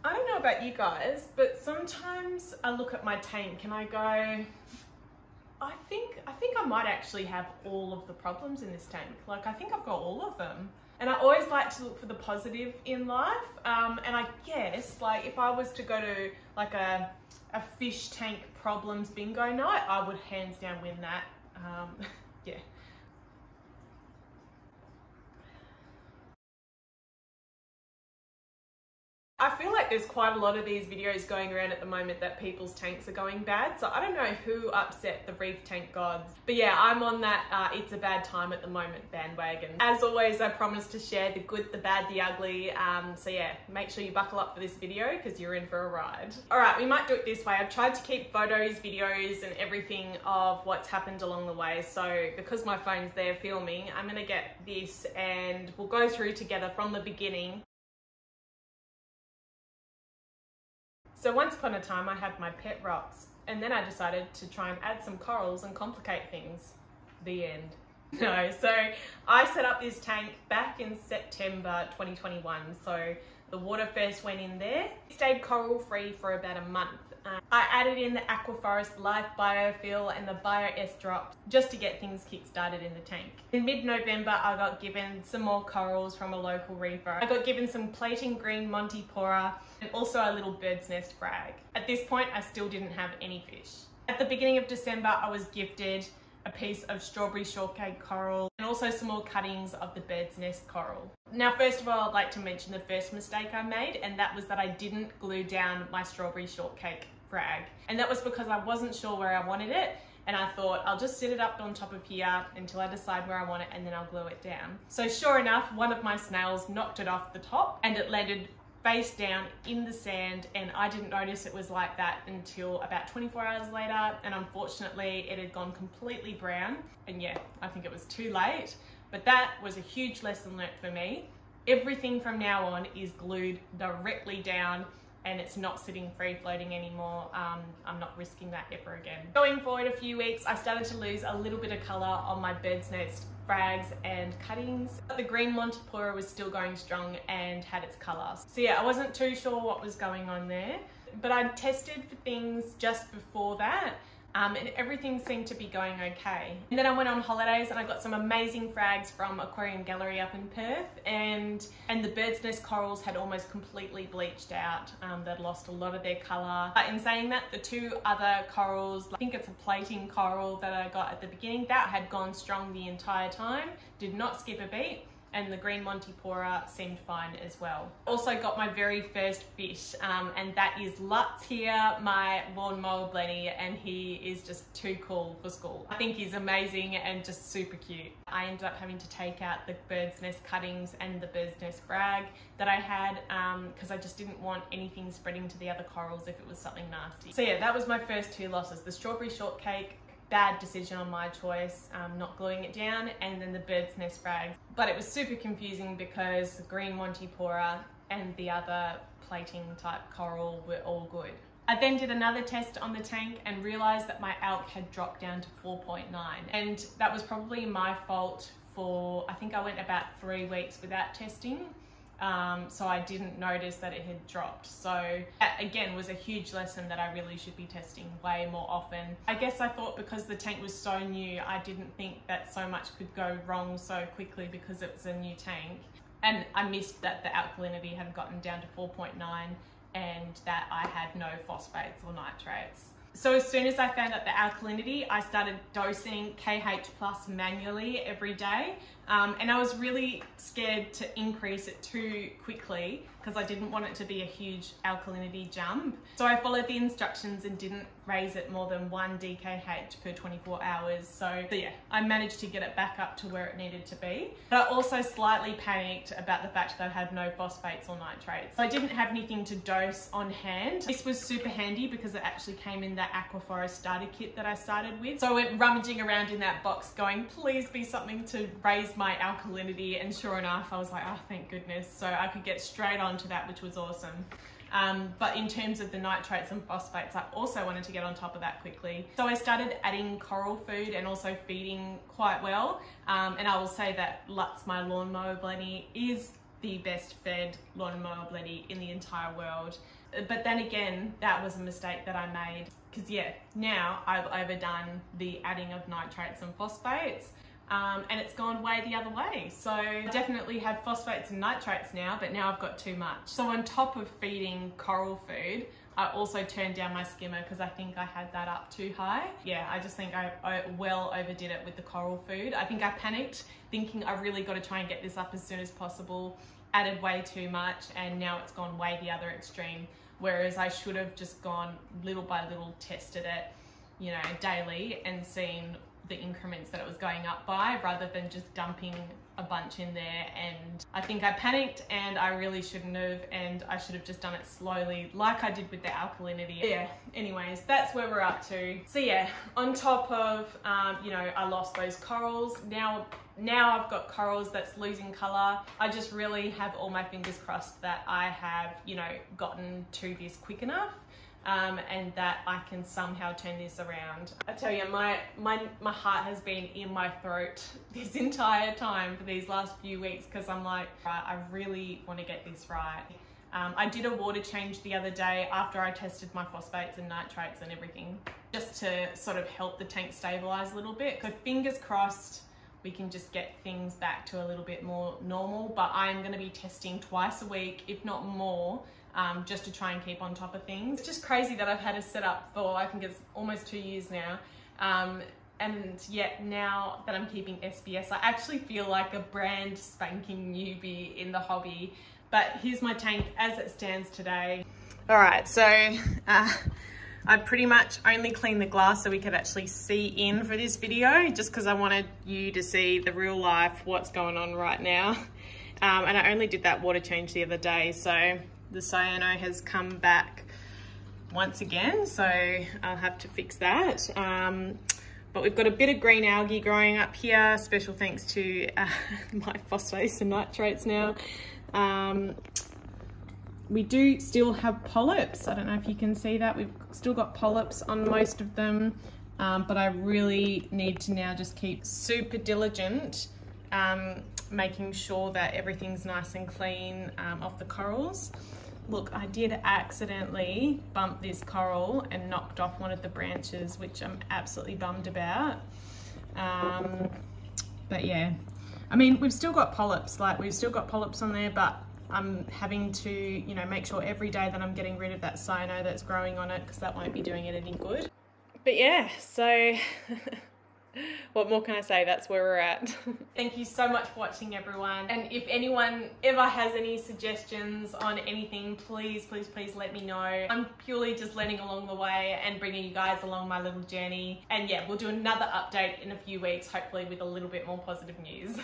I don't know about you guys, but sometimes I look at my tank and I go, I think I might actually have all of the problems in this tank. Like, I think I've got all of them. And I always like to look for the positive in life. And I guess, like, if I was to go to like a fish tank problems bingo night, I would hands down win that. Yeah. I feel like there's quite a lot of these videos going around at the moment that people's tanks are going bad. So I don't know who upset the reef tank gods. But yeah, I'm on that it's a bad time at the moment bandwagon. As always, I promise to share the good, the bad, the ugly. So yeah, make sure you buckle up for this video because you're in for a ride. All right, we might do it this way. I've tried to keep photos, videos and everything of what's happened along the way. So because my phone's there filming, I'm gonna get this and we'll go through together from the beginning. So once upon a time I had my pet rocks and then I decided to try and add some corals and complicate things. The end. No, so I set up this tank back in September 2021. So the water first went in there. It stayed coral free for about a month. I added in the Aquaforest Life Biofill and the Bio S drops just to get things kick-started in the tank. In mid-November, I got given some more corals from a local reefer. I got given some plating green Montipora and also a little bird's nest frag. At this point, I still didn't have any fish. At the beginning of December, I was gifted a piece of strawberry shortcake coral and also some more cuttings of the bird's nest coral. Now, first of all, I'd like to mention the first mistake I made, and that was that I didn't glue down my strawberry shortcake frag. And that was because I wasn't sure where I wanted it, and I thought I'll just sit it up on top of here until I decide where I want it and then I'll glue it down. So sure enough, one of my snails knocked it off the top and it landed face down in the sand, and I didn't notice it was like that until about 24 hours later, and unfortunately it had gone completely brown, and yeah, I think it was too late. But that was a huge lesson learnt for me. Everything from now on is glued directly down and it's not sitting free floating anymore. I'm not risking that ever again. Going forward a few weeks, I started to lose a little bit of colour on my bird's nest frags and cuttings. The green Montipora was still going strong and had its colour. So yeah, I wasn't too sure what was going on there, but I tested for things just before that. And everything seemed to be going okay. And then I went on holidays and I got some amazing frags from Aquarium Gallery up in Perth, and the bird's nest corals had almost completely bleached out. They'd lost a lot of their colour. But in saying that, the two other corals, I think it's a plating coral that I got at the beginning, that had gone strong the entire time, did not skip a beat. And the green Montipora seemed fine as well. Also got my very first fish, and that is Lutz here, my lawnmower blenny, and he is just too cool for school. I think he's amazing and just super cute. I ended up having to take out the bird's nest cuttings and the bird's nest frag that I had because I just didn't want anything spreading to the other corals if it was something nasty. So yeah, that was my first two losses, the strawberry shortcake, bad decision on my choice, not gluing it down, and then the bird's nest frag. But it was super confusing because the green Montipora and the other plating type coral were all good. I then did another test on the tank and realised that my alk had dropped down to 4.9, and that was probably my fault for, I think I went about 3 weeks without testing. So I didn't notice that it had dropped. So that again was a huge lesson that I really should be testing way more often. I guess I thought because the tank was so new, I didn't think that so much could go wrong so quickly because it was a new tank. And I missed that the alkalinity had gotten down to 4.9 and that I had no phosphates or nitrates. So as soon as I found out the alkalinity, I started dosing KH Plus manually every day. And I was really scared to increase it too quickly because I didn't want it to be a huge alkalinity jump. So I followed the instructions and didn't raise it more than 1 DKH per 24 hours. So yeah, I managed to get it back up to where it needed to be. But I also slightly panicked about the fact that I had no phosphates or nitrates. So I didn't have anything to dose on hand. This was super handy because it actually came in the Aquaforest starter kit that I started with. So I went rummaging around in that box going, please be something to raise my alkalinity, and sure enough I was like, oh thank goodness, so I could get straight onto that, which was awesome. But in terms of the nitrates and phosphates, I also wanted to get on top of that quickly. So I started adding coral food and also feeding quite well. And I will say that Lutz, my lawnmower blenny, is the best fed lawn mower bleddy in the entire world. But then again, that was a mistake that I made, because yeah, now I've overdone the adding of nitrates and phosphates, and it's gone way the other way. So I definitely have phosphates and nitrates now, but now I've got too much. So on top of feeding coral food, I also turned down my skimmer because I think I had that up too high. Yeah, I just think I well overdid it with the coral food. I think I panicked thinking I really got to try and get this up as soon as possible, added way too much, and now it's gone way the other extreme. Whereas I should have just gone little by little, tested it, you know, daily and seen the increments that it was going up by, rather than just dumping a bunch in there. And I think I panicked and I really shouldn't have, and I should have just done it slowly like I did with the alkalinity. Yeah, anyways, that's where we're up to. So yeah, on top of, you know, I lost those corals. Now I've got corals that's losing color. I just really have all my fingers crossed that I have, you know, gotten to this quick enough. And that I can somehow turn this around. I tell you, my heart has been in my throat this entire time for these last few weeks, because I'm like, right, I really want to get this right. I did a water change the other day after I tested my phosphates and nitrates and everything, just to sort of help the tank stabilize a little bit. So fingers crossed we can just get things back to a little bit more normal, but I'm going to be testing twice a week, if not more, just to try and keep on top of things. It's just crazy that I've had a setup for, I think it's almost 2 years now. And yet now that I'm keeping SPS, I actually feel like a brand spanking newbie in the hobby. But here's my tank as it stands today. All right, so I pretty much only cleaned the glass so we could actually see in for this video, just because I wanted you to see the real life, what's going on right now. And I only did that water change the other day, so the cyano has come back once again, so I'll have to fix that. But we've got a bit of green algae growing up here, special thanks to my phosphates and nitrates now. We do still have polyps. I don't know if you can see that. We've still got polyps on most of them, but I really need to now just keep super diligent, making sure that everything's nice and clean off the corals. Look, I did accidentally bump this coral and knocked off one of the branches, which I'm absolutely bummed about. But yeah, I mean, we've still got polyps, on there, but I'm having to, you know, make sure every day that I'm getting rid of that cyano that's growing on it, because that won't be doing it any good. But yeah, so what more can I say? That's where we're at. Thank you so much for watching, everyone. And if anyone ever has any suggestions on anything, please, please, please let me know. I'm purely just learning along the way and bringing you guys along my little journey. And yeah, we'll do another update in a few weeks, hopefully with a little bit more positive news.